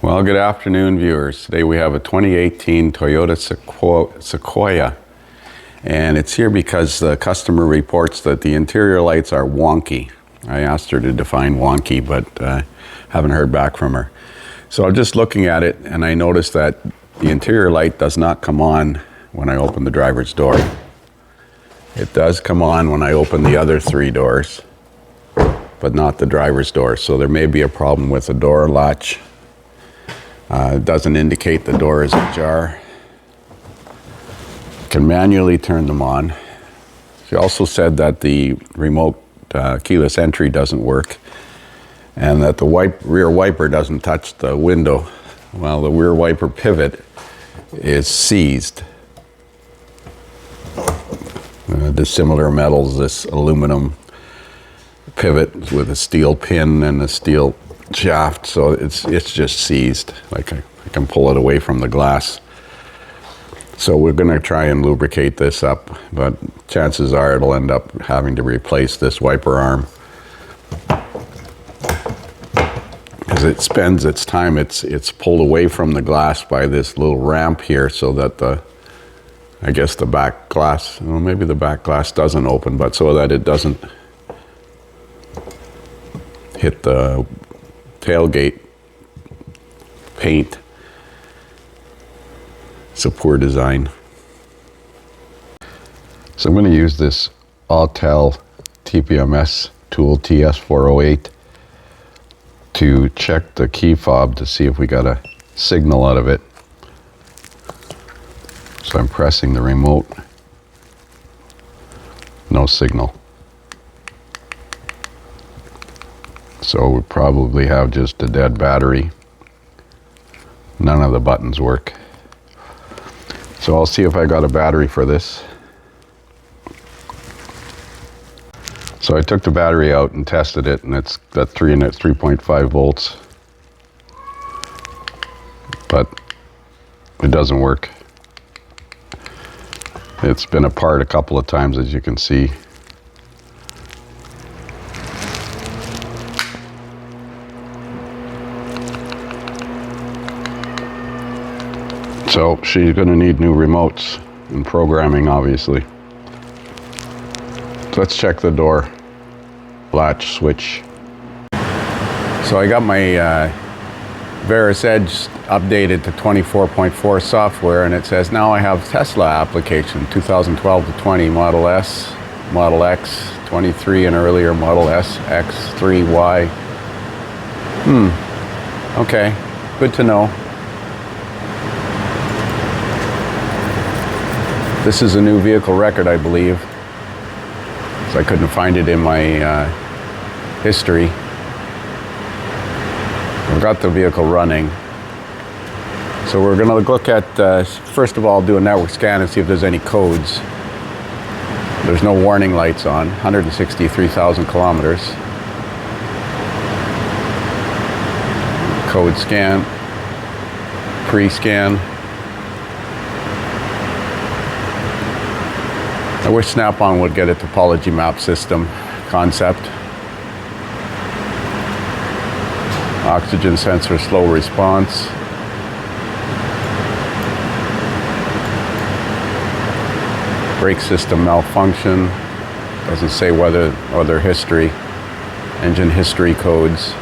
Well, good afternoon, viewers. Today we have a 2018 Toyota Sequoia, and it's here because the customer reports that the interior lights are wonky. I asked her to define wonky, but haven't heard back from her. So I'm just looking at it, and I noticed that the interior light does not come on when I open the driver's door. It does come on when I open the other three doors, but not the driver's door. So there may be a problem with the door latch. It doesn't indicate the door is ajar. Can manually turn them on. She also said that the remote keyless entry doesn't work, and that the rear wiper doesn't touch the window. Well, the rear wiper pivot is seized. Dissimilar metals, this aluminum pivot with a steel pin and a steel shaft, so it's just seized. Like I can pull it away from the glass. So we're going to try and lubricate this up, but chances are it'll end up having to replace this wiper arm because it spends its time, it's pulled away from the glass by this little ramp here, so that I guess the back glass, well, maybe the back glass doesn't open, but so that it doesn't hit the tailgate paint. It's a poor design. So I'm going to use this Autel TPMS tool TS408 to check the key fob to see if we got a signal out of it. So I'm pressing the remote. No signal. So we probably have just a dead battery. None of the buttons work. So I'll see if I got a battery for this. So I took the battery out and tested it, and it's got 3.5 volts. But it doesn't work. It's been apart a couple of times, as you can see. So she's going to need new remotes and programming, obviously. So let's check the door latch switch. So I got my Veris Edge updated to 24.4 software, and it says now I have Tesla application 2012 to 20 Model S, Model X, 23 and earlier Model S, X, 3, Y. Okay, good to know. This is a new vehicle record, I believe. So I couldn't find it in my history. I've got the vehicle running. So we're going to look at, first of all, do a network scan and see if there's any codes. There's no warning lights on, 163,000 kilometers. Code scan, pre-scan. I wish Snap-on would get a topology map system concept. Oxygen sensor slow response. Brake system malfunction. Doesn't say whether or their history. Engine history codes.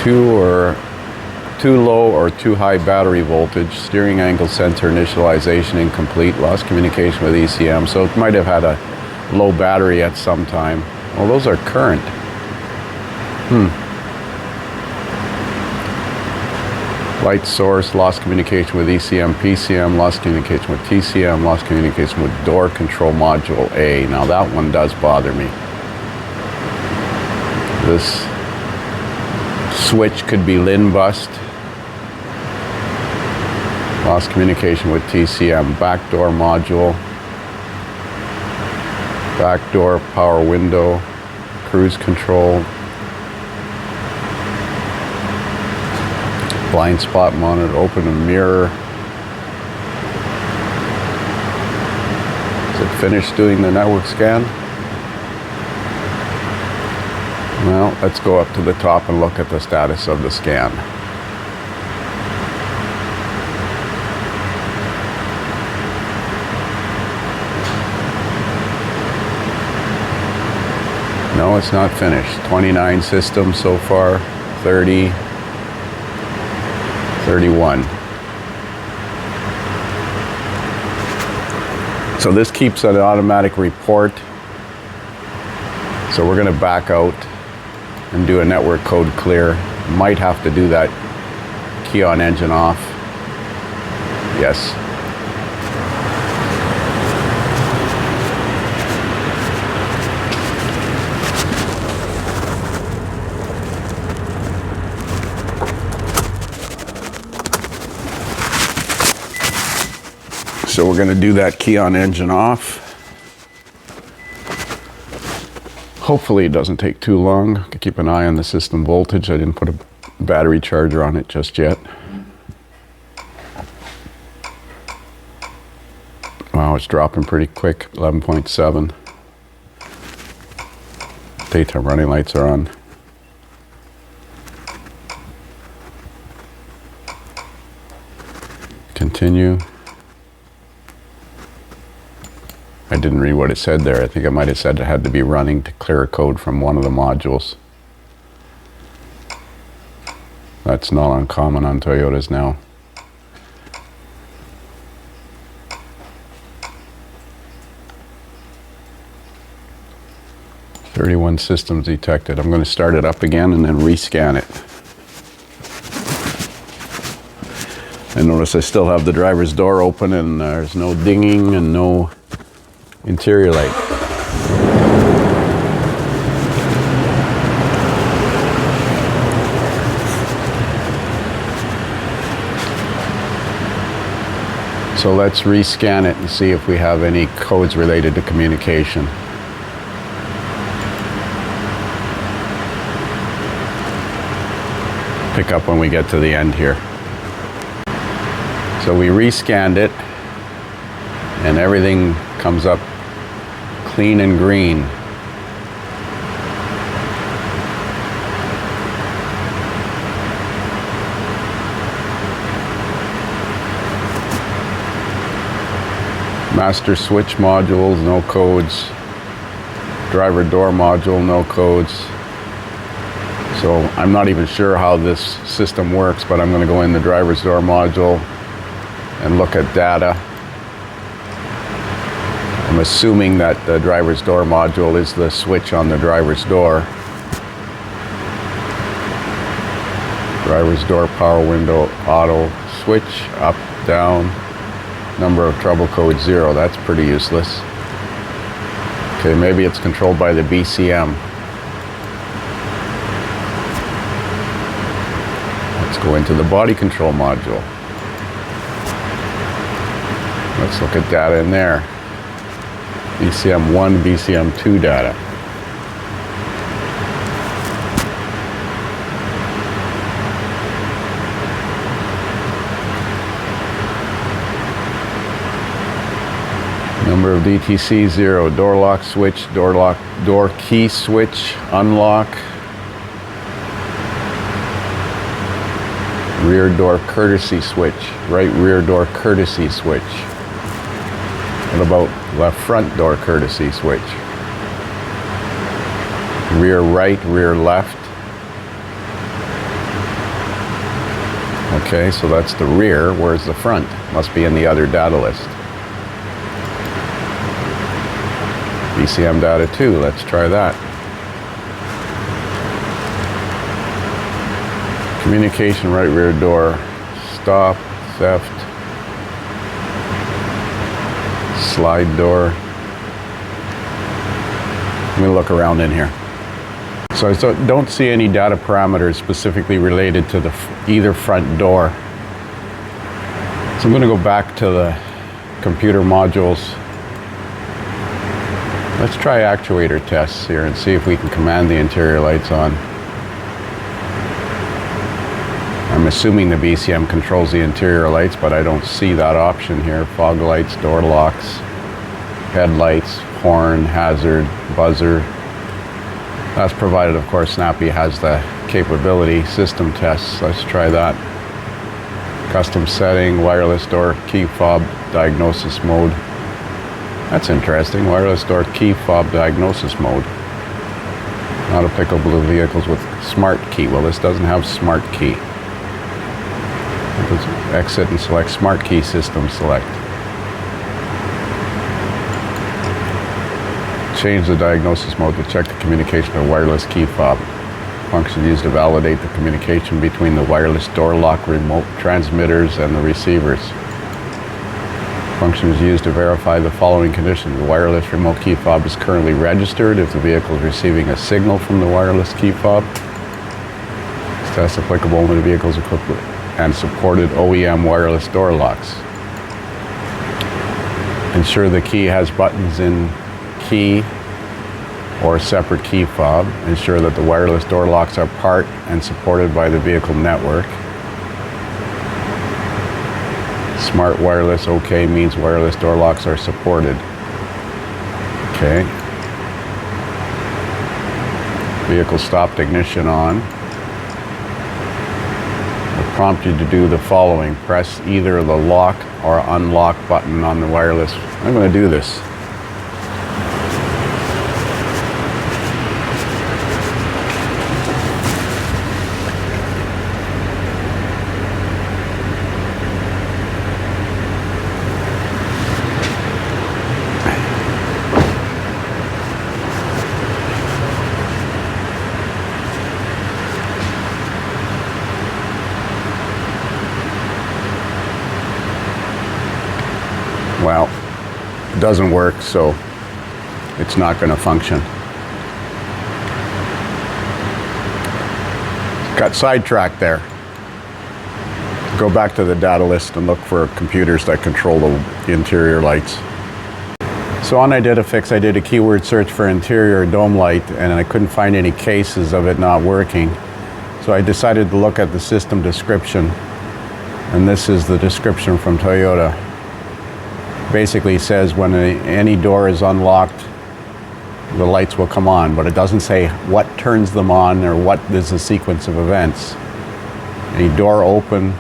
Too low or too high battery voltage, steering angle sensor initialization incomplete, lost communication with ECM, so it might have had a low battery at some time. Well, those are current. Light source, lost communication with ECM, PCM, lost communication with TCM, lost communication with door control module A. Now that one does bother me. This switch could be LIN bust. Lost communication with TCM, backdoor module, backdoor power window, cruise control, blind spot monitor, open a mirror. Is it finished doing the network scan? Well, let's go up to the top and look at the status of the scan. No, it's not finished. 29 systems so far, 30, 31. So this keeps an automatic report. So we're going to back out and do a network code clear. Might have to do that key on engine off. Yes. So we're going to do that key on engine off. Hopefully it doesn't take too long. Keep an eye on the system voltage. I didn't put a battery charger on it just yet. Wow, it's dropping pretty quick, 11.7. Daytime running lights are on. Continue. I didn't read what it said there. I think it might have said it had to be running to clear a code from one of the modules. That's not uncommon on Toyotas now. "31 systems detected." I'm going to start it up again and then rescan it. And notice I still have the driver's door open and there's no dinging and no interior light. So let's rescan it and see if we have any codes related to communication. Pick up when we get to the end here. So we rescanned it and everything comes up clean and green. Master switch modules, no codes. Driver door module, no codes. So I'm not even sure how this system works, but I'm going to go in the driver's door module and look at data. I'm assuming that the driver's door module is the switch on the driver's door. Driver's door power window auto switch, up, down, number of trouble code 0. That's pretty useless. Okay, maybe it's controlled by the BCM. Let's go into the body control module. Let's look at data in there. BCM1, BCM2 data. Number of DTC 0, door lock switch, door key switch, unlock, rear door courtesy switch, right rear door courtesy switch. What about left front door courtesy switch? Rear right, rear left. Okay, so that's the rear. Where's the front? Must be in the other data list. BCM data 2, let's try that. Communication right rear door, stop, theft, slide door. Let me look around in here. So I don't see any data parameters specifically related to either front door. So I'm going to go back to the computer modules. Let's try actuator tests here and see if we can command the interior lights on. I'm assuming the BCM controls the interior lights, but I don't see that option here. Fog lights, door locks, headlights, horn, hazard, buzzer. That's provided, of course, Snappy has the capability. System tests, let's try that. Custom setting, wireless door key fob diagnosis mode. That's interesting, wireless door key fob diagnosis mode. Not applicable to vehicles with smart key. Well, this doesn't have smart key. Exit and select smart key system select. Change the diagnosis mode to check the communication of wireless key fob. Function used to validate the communication between the wireless door lock remote transmitters and the receivers. Function is used to verify the following conditions. The wireless remote key fob is currently registered if the vehicle is receiving a signal from the wireless key fob. This test is applicable only to vehicles equipped with and supported OEM wireless door locks. Ensure the key has buttons in key or separate key fob. Ensure that the wireless door locks are part and supported by the vehicle network. Smart wireless OK means wireless door locks are supported. Okay. Vehicle stopped, ignition on. Will prompt you to do the following. Press either the lock or unlock button on the wireless. I'm going to do this. Well, it doesn't work, so it's not going to function. Got sidetracked there. Go back to the data list and look for computers that control the interior lights. So on Identifix, I did a keyword search for interior dome light, and I couldn't find any cases of it not working. So I decided to look at the system description, and this is the description from Toyota. Basically says when any door is unlocked, the lights will come on, but it doesn't say what turns them on or what is the sequence of events. Any door open,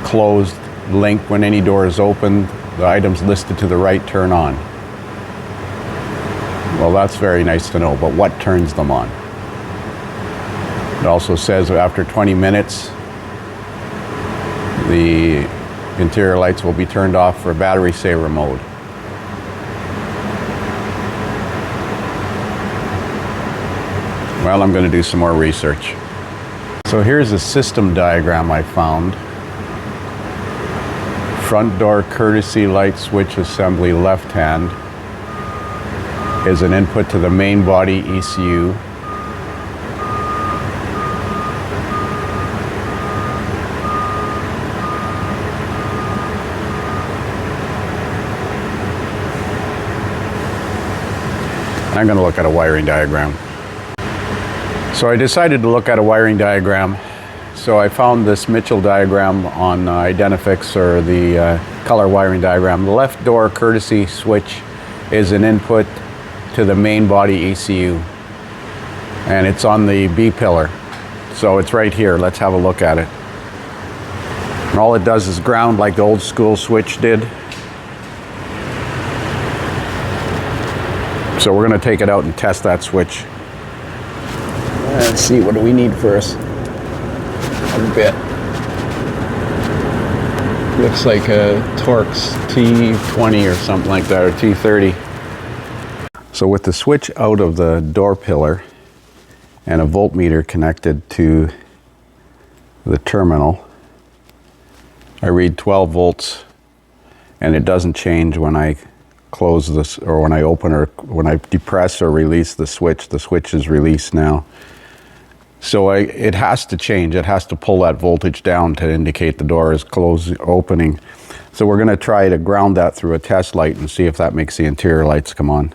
closed, link, when any door is opened, the items listed to the right turn on. Well, that's very nice to know, but what turns them on? It also says after 20 minutes, the interior lights will be turned off for battery saver mode. Well, I'm going to do some more research. So here's a system diagram I found. Front door courtesy light switch assembly left hand is an input to the main body ECU. I'm going to look at a wiring diagram. So I decided to look at a wiring diagram. So I found this Mitchell diagram on Identifix, or the color wiring diagram. The left door courtesy switch is an input to the main body ECU. And it's on the B pillar. So it's right here. Let's have a look at it. And all it does is ground like the old school switch did. So we're going to take it out and test that switch. Let's see, what do we need first? A bit. Looks like a Torx T20 or something like that, or T30. So with the switch out of the door pillar and a voltmeter connected to the terminal, I read 12 volts, and it doesn't change when I close this, or when I open, or when I depress or release the switch. The switch is released now. So it has to change. It has to pull that voltage down to indicate the door is opening. So we're going to try to ground that through a test light and see if that makes the interior lights come on.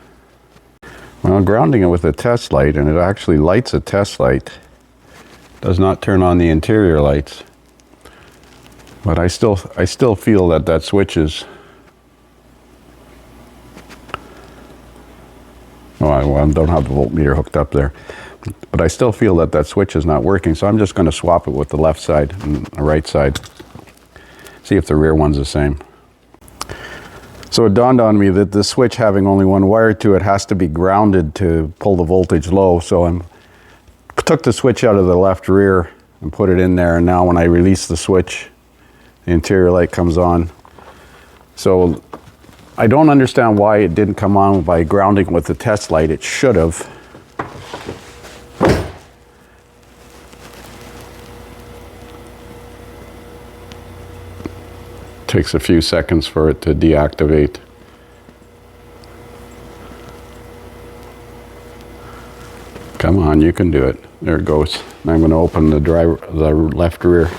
Well, grounding it with a test light, and it actually lights a test light, does not turn on the interior lights. But I still feel that that switch is Oh, I don't have the voltmeter hooked up there. But I still feel that that switch is not working, so I'm just going to swap it with the left side and the right side. See if the rear one's the same. So it dawned on me that the switch, having only one wire to it, has to be grounded to pull the voltage low. So I took the switch out of the left rear and put it in there, and now when I release the switch, the interior light comes on. So I don't understand why it didn't come on by grounding with the test light. It should have. Takes a few seconds for it to deactivate. Come on, you can do it. There it goes. I'm going to open the left rear.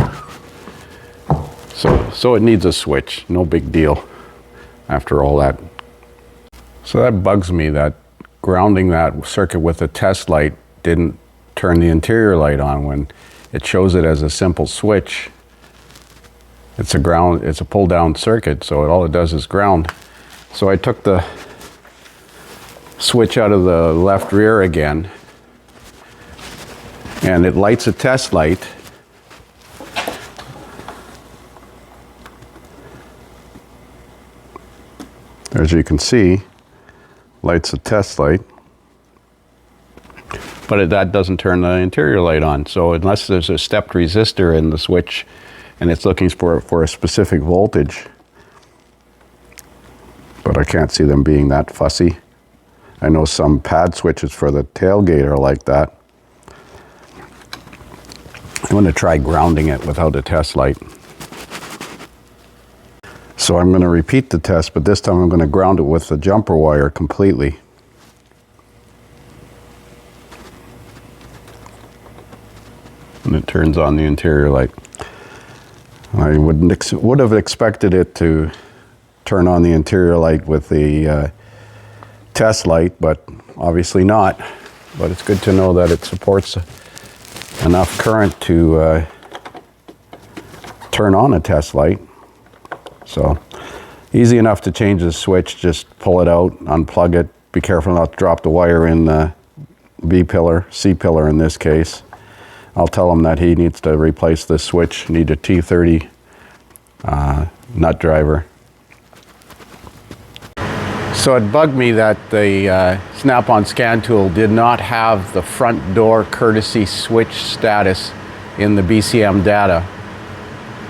So it needs a switch. No big deal after all that. So that bugs me that grounding that circuit with a test light didn't turn the interior light on when it shows it as a simple switch. It's a pull down circuit, so all it does is ground. So I took the switch out of the left rear again, and it lights a test light. As you can see, lights a test light, but that doesn't turn the interior light on. So unless there's a stepped resistor in the switch and it's looking for a specific voltage, but I can't see them being that fussy. I know some pad switches for the tailgate are like that. I'm going to try grounding it without a test light. So I'm going to repeat the test, but this time I'm going to ground it with the jumper wire completely. And it turns on the interior light. I would have expected it to turn on the interior light with the test light, but obviously not. But it's good to know that it supports enough current to turn on a test light. So easy enough to change the switch. Just pull it out, unplug it. Be careful not to drop the wire in the B pillar, C pillar in this case. I'll tell him that he needs to replace this switch, need a T30 nut driver. So it bugged me that the Snap-on scan tool did not have the front door courtesy switch status in the BCM data.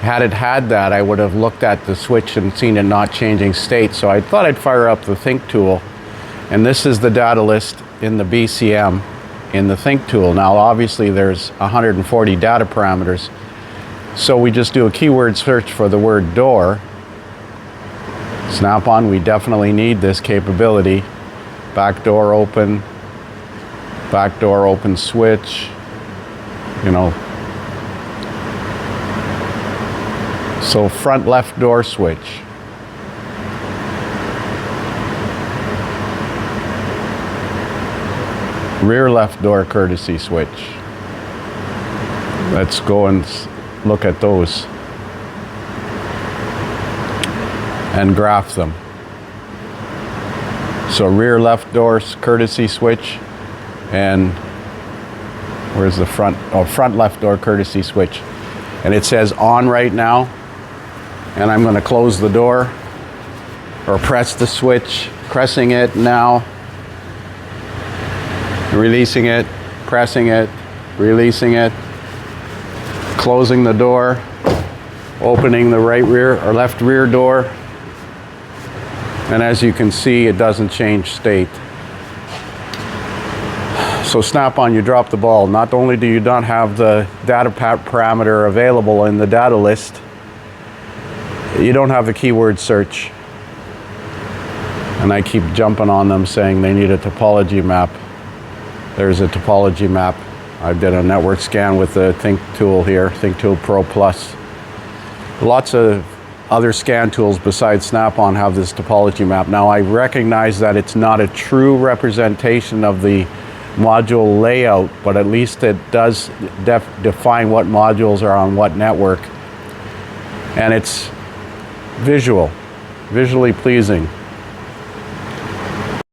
Had it had that, I would have looked at the switch and seen it not changing state. So I thought I'd fire up the Think tool, and this is the data list in the BCM in the Think tool. Now obviously there's 140 data parameters, so we just do a keyword search for the word door. Snap-on, we definitely need this capability. Back door open switch, you know. So front left door switch. Rear left door courtesy switch. Let's go and look at those and graph them. So rear left door courtesy switch, and where's the front? Oh, front left door courtesy switch. And it says on right now, and I'm going to close the door or press the switch, pressing it now, releasing it, pressing it, releasing it, closing the door, opening the right rear or left rear door, and as you can see, it doesn't change state. So Snap-on, you drop the ball. Not only do you not have the data parameter available in the data list, you don't have the keyword search. And I keep jumping on them saying they need a topology map. There's a topology map. I did a network scan with the Think tool here, Think Tool Pro Plus. Lots of other scan tools besides Snap-on have this topology map. Now I recognize that it's not a true representation of the module layout, but at least it does define what modules are on what network. And it's visually pleasing.